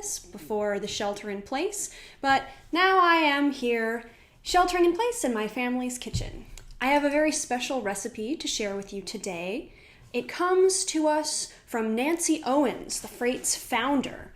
this before the shelter in place, but now I am here sheltering in place in my family's kitchen. I have a very special recipe to share with you today. It comes to us from Nancy Owens, the Freight's founder.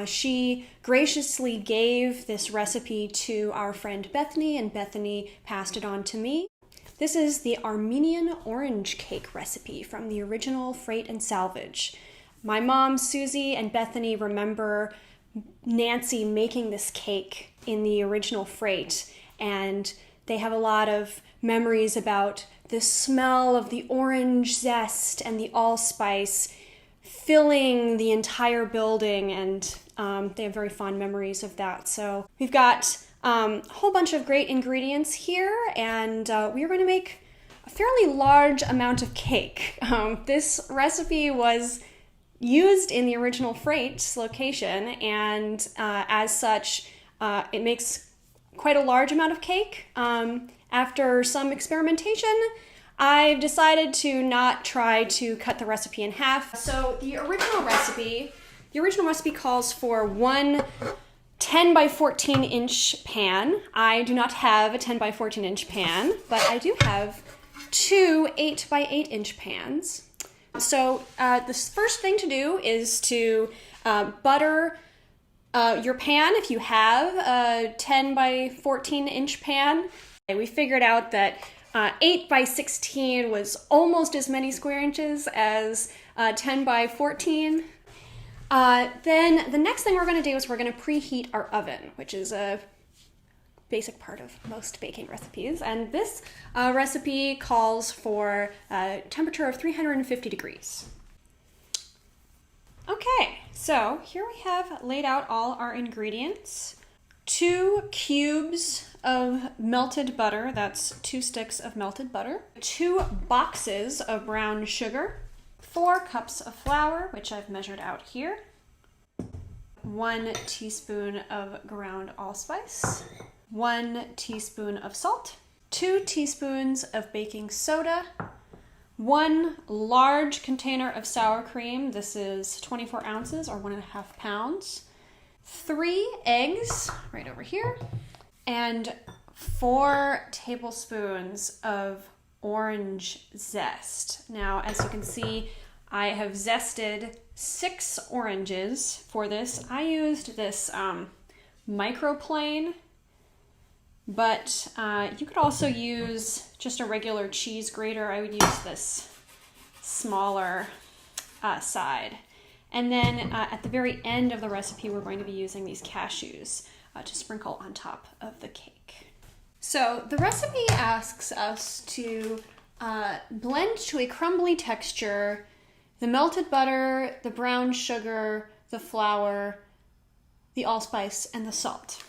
She graciously gave this recipe to our friend Bethany, and Bethany passed it on to me. This is the Armenian orange cake recipe from the original Freight and Salvage. My mom, Susie, and Bethany remember Nancy making this cake in the original Freight, and they have a lot of memories about the smell of the orange zest and the allspice filling the entire building, and they have very fond memories of that. So we've got a whole bunch of great ingredients here, and we are going to make a fairly large amount of cake. This recipe was used in the original Freight's location, and as such, it makes quite a large amount of cake. After some experimentation, I've decided to not try to cut the recipe in half. So the original recipe calls for one 10 by 14 inch pan. I do not have a 10 by 14 inch pan, but I do have two 8 by 8 inch pans. So the first thing to do is to butter your pan if you have a 10 by 14 inch pan. We figured out that 8 by 16 was almost as many square inches as 10 by 14. Then the next thing we're going to do is we're going to preheat our oven, which is a basic part of most baking recipes. And this recipe calls for a temperature of 350 degrees. Okay, so here we have laid out all our ingredients. 2 cubes of melted butter, that's 2 sticks of melted butter. 2 boxes of brown sugar. 4 cups of flour, which I've measured out here. 1 teaspoon of ground allspice. 1 teaspoon of salt. 2 teaspoons of baking soda. 1 large container of sour cream. This is 24 ounces or 1.5 pounds. 3 eggs, right over here. And 4 tablespoons of orange zest. Now, as you can see, I have zested 6 oranges for this. I used this microplane, but you could also use just a regular cheese grater. I would use this smaller side. And then at the very end of the recipe, we're going to be using these cashews to sprinkle on top of the cake. So the recipe asks us to blend to a crumbly texture the melted butter, the brown sugar, the flour, the allspice, and the salt.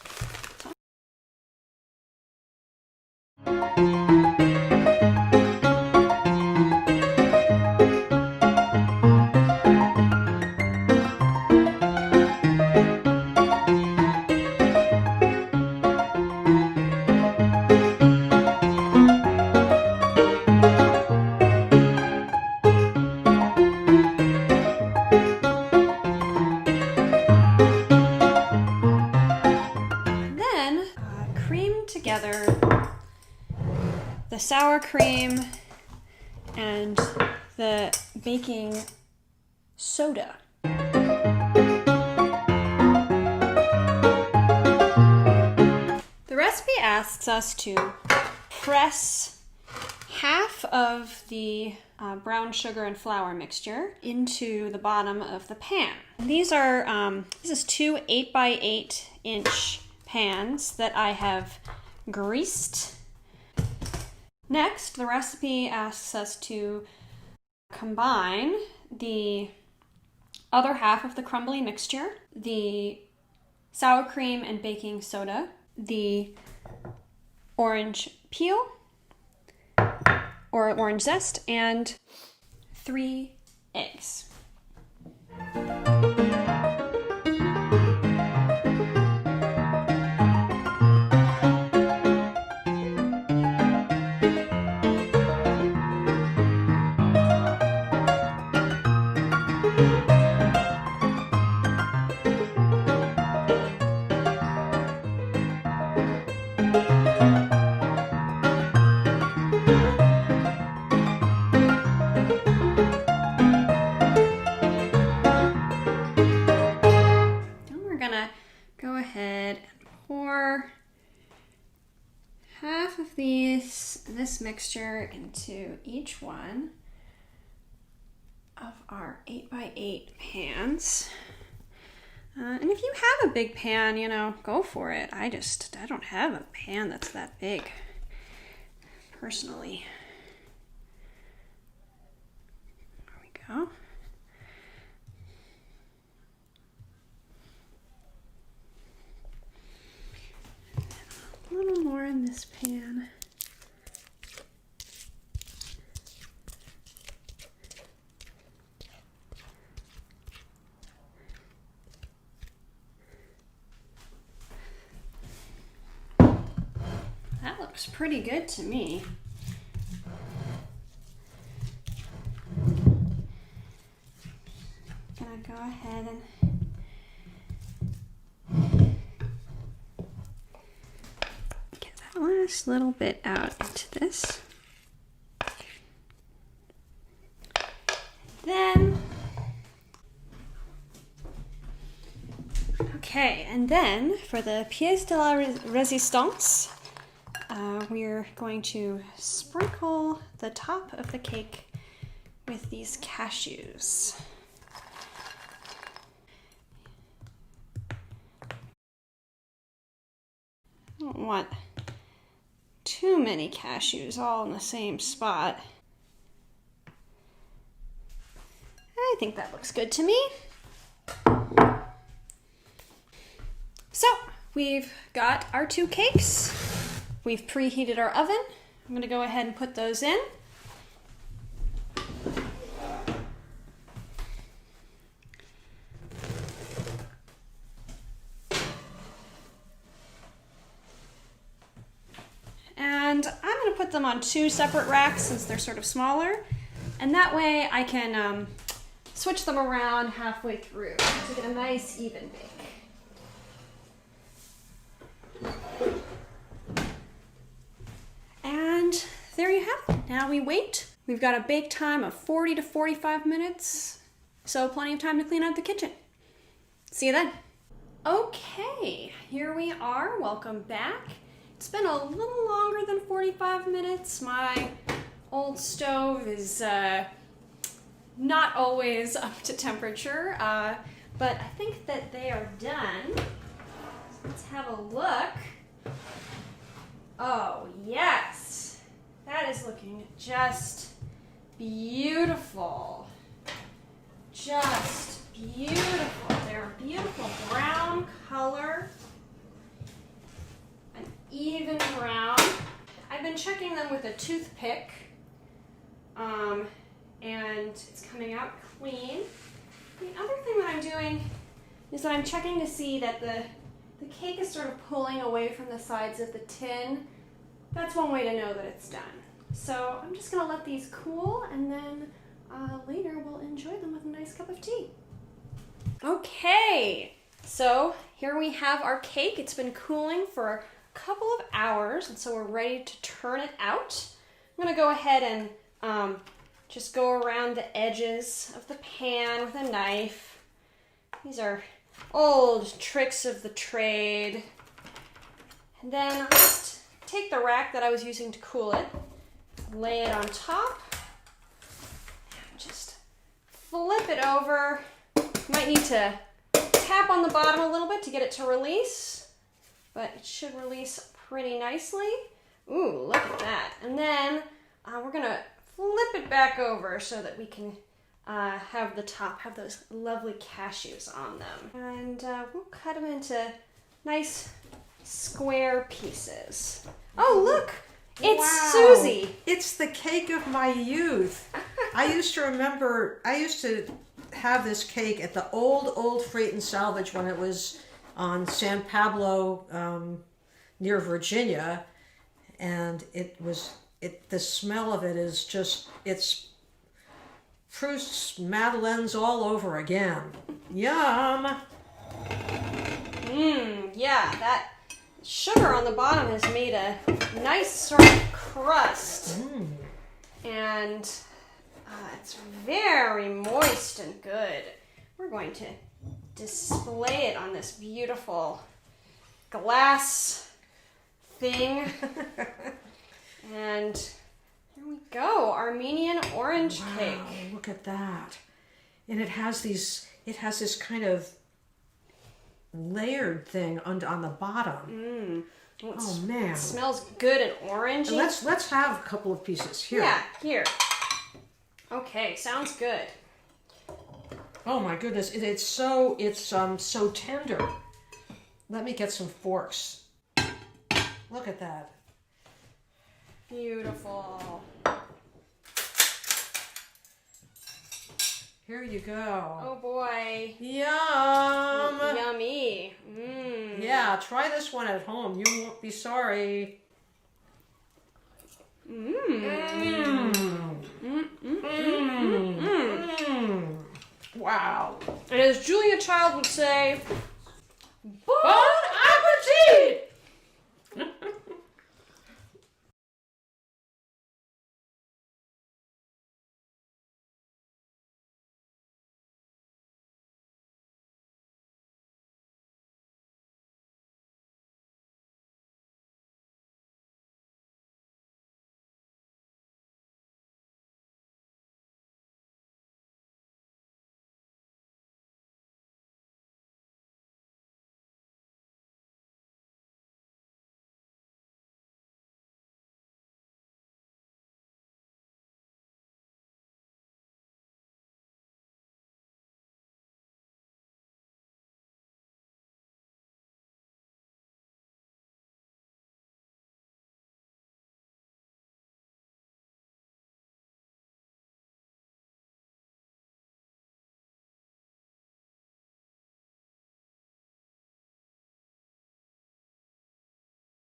Together the sour cream and the baking soda. The recipe asks us to press half of the brown sugar and flour mixture into the bottom of the pan. These are this is 2 8 by 8 inch pans that I have greased. Next, the recipe asks us to combine the other half of the crumbly mixture, the sour cream and baking soda, the orange peel or orange zest, and 3 eggs. this mixture into each one of our 8x8 pans. And if you have a big pan, you know, go for it. I don't have a pan that's that big, personally. There we go. A little more in this pan. That looks pretty good to me. Gonna go ahead and get that last little bit out into this. Then, okay, and then for the pièce de la résistance, we're going to sprinkle the top of the cake with these cashews. I don't want too many cashews all in the same spot. I think that looks good to me. So, we've got our 2 cakes. We've preheated our oven. I'm going to go ahead and put those in. And I'm going to put them on 2 separate racks since they're sort of smaller. And that way I can switch them around halfway through to get a nice even bake. And there you have it. Now we wait. We've got a bake time of 40 to 45 minutes, so plenty of time to clean out the kitchen. See you then. Okay, here we are. Welcome back. It's been a little longer than 45 minutes. My old stove is not always up to temperature, but I think that they are done. So let's have a look. Oh, yes. That is looking just beautiful. Just beautiful. They're a beautiful brown color. An even brown. I've been checking them with a toothpick, and it's coming out clean. The other thing that I'm doing is that I'm checking to see that the cake is sort of pulling away from the sides of the tin. That's one way to know that it's done. So I'm just going to let these cool, and then later we'll enjoy them with a nice cup of tea. Okay, so here we have our cake. It's been cooling for a couple of hours, and so we're ready to turn it out. I'm going to go ahead and just go around the edges of the pan with a knife. These are old tricks of the trade. And then I'll just take the rack that I was using to cool it, lay it on top, and just flip it over. Might need to tap on the bottom a little bit to get it to release, but it should release pretty nicely. Ooh, look at that. And then we're gonna flip it back over so that we can have the top have those lovely cashews on them. And we'll cut them into nice square pieces. Oh, look! It's wow. Susie! It's the cake of my youth. I used to have this cake at the old Freight and Salvage when it was on San Pablo near Virginia, and the smell of it is just, it's Proust's Madeleines all over again. Yum! Yeah, that sugar on the bottom has made a nice sort of crust. And it's very moist and good. We're going to display it on this beautiful glass thing. And here we go, Armenian orange cake. Wow, look at that. And it has this kind of layered on the bottom. Oh man. It smells good and orangey. Let's have a couple of pieces here. Yeah, here. Okay, sounds good. Oh my goodness, it's so tender. Let me get some forks. Look at that. Beautiful. Here you go. Oh boy. Yum. Yummy. Yeah, try this one at home. You won't be sorry. Wow. And as Julia Child would say, Bye.